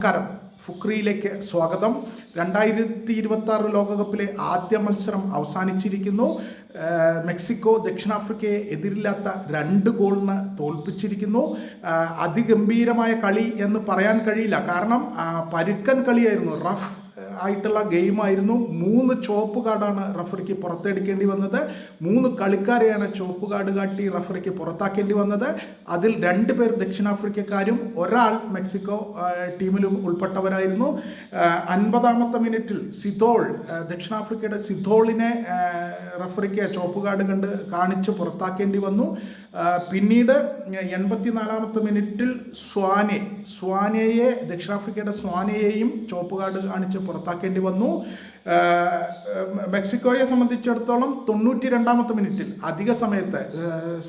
നമസ്കാരം, ഫുക്രിയിലേക്ക് സ്വാഗതം. 2026 ലോകകപ്പിലെ ആദ്യ മത്സരം അവസാനിച്ചിരിക്കുന്നു. മെക്സിക്കോ ദക്ഷിണാഫ്രിക്കയെ എതിരില്ലാത്ത 2 ഗോളിന് തോൽപ്പിച്ചിരിക്കുന്നു. അതിഗംഭീരമായ കളി എന്ന് പറയാൻ കഴിയില്ല. കാരണം പരുക്കൻ കളിയായിരുന്നു, റഫ് ആയിട്ടുള്ള ഗെയിമായിരുന്നു. 3 ചുവപ്പ് കാർഡാണ് റഫറിക്ക് പുറത്തെടുക്കേണ്ടി വന്നത്. 3 കളിക്കാരെയാണ് ചുവപ്പ് കാർഡ് കാട്ടി റഫറിക്ക് പുറത്താക്കേണ്ടി വന്നത്. അതിൽ 2 പേർ ദക്ഷിണാഫ്രിക്കക്കാരും ഒരാൾ മെക്സിക്കോ ടീമിലും ഉൾപ്പെട്ടവരായിരുന്നു. 50-ാമത്തെ മിനിറ്റിൽ സിതോൾ, ദക്ഷിണാഫ്രിക്കയുടെ സിതോളിനെ റഫറിക്ക് ചുവപ്പ് കാർഡ് കാണിച്ച് പുറത്താക്കേണ്ടി വന്നു. പിന്നീട് 84-ാമത്തെ മിനിറ്റിൽ സ്വാനയെ ദക്ഷിണാഫ്രിക്കയുടെ സ്വാനയെയും ചുവപ്പ് കാർഡ് കാണിച്ച് പുറത്താക്കേണ്ടി വന്നു. മെക്സിക്കോയെ സംബന്ധിച്ചിടത്തോളം 92-ാമത്തെ മിനിറ്റിൽ അധിക സമയത്ത്,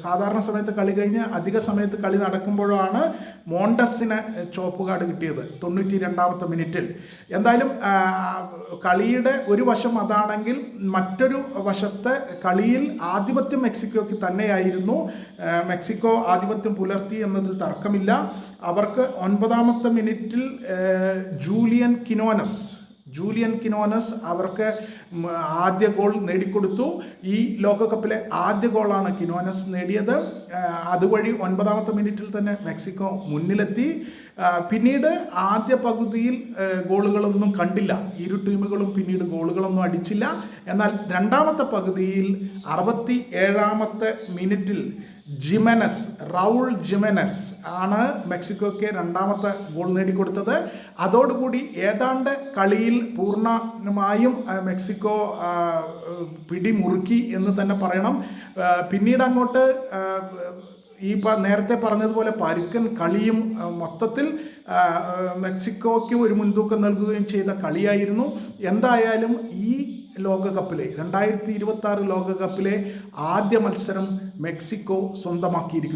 സാധാരണ സമയത്ത് കളി കഴിഞ്ഞ് അധിക സമയത്ത് കളി നടക്കുമ്പോഴാണ് മോണ്ടസിന് ചുവപ്പ് കാർഡ് കിട്ടിയത് 92-ാമത്തെ മിനിറ്റിൽ. എന്തായാലും കളിയുടെ ഒരു വശം അതാണെങ്കിൽ മറ്റൊരു വശത്ത് കളിയിൽ ആധിപത്യം മെക്സിക്കോയ്ക്ക് തന്നെയായിരുന്നു. മെക്സിക്കോ ആധിപത്യം പുലർത്തി എന്നതിൽ തർക്കമില്ല. അവർക്ക് 9-ാമത്തെ മിനിറ്റിൽ ജൂലിയൻ കിനോനസ് അവർക്ക് ആദ്യ ഗോൾ നേടിക്കൊടുത്തു. ഈ ലോകകപ്പിലെ ആദ്യ ഗോളാണ് കിനോനസ് നേടിയത്. അതുവഴി 9-ാമത്തെ മിനിറ്റിൽ തന്നെ മെക്സിക്കോ മുന്നിലെത്തി. പിന്നീട് ആദ്യ പകുതിയിൽ ഗോളുകളൊന്നും കണ്ടില്ല. ഇരു ടീമുകളും പിന്നീട് ഗോളുകളൊന്നും അടിച്ചില്ല. എന്നാൽ രണ്ടാമത്തെ പകുതിയിൽ 67-ാമത്തെ മിനിറ്റിൽ റൗൾ ജിമെനസ് ആണ് മെക്സിക്കോയ്ക്ക് 2ാമത്തെ ഗോൾ നേടിക്കൊടുത്തത്. അതോടുകൂടി ഏതാണ്ട് കളിയിൽ പൂർണ്ണമായും മെക്സിക്കോ പിടിമുറുക്കി എന്ന് തന്നെ പറയണം. പിന്നീട് അങ്ങോട്ട് ഈ നേരത്തെ പറഞ്ഞതുപോലെ പരുക്കൻ കളിയും മൊത്തത്തിൽ മെക്സിക്കോയ്ക്ക് ഒരു മുൻതൂക്കം നൽകുകയും ചെയ്ത കളിയായിരുന്നു. എന്തായാലും ഈ ലോകകപ്പിലെ 2026 ലോകകപ്പിലെ ആദ്യ മത്സരം മെക്സിക്കോ സ്വന്തമാക്കിയിരിക്കുന്നു.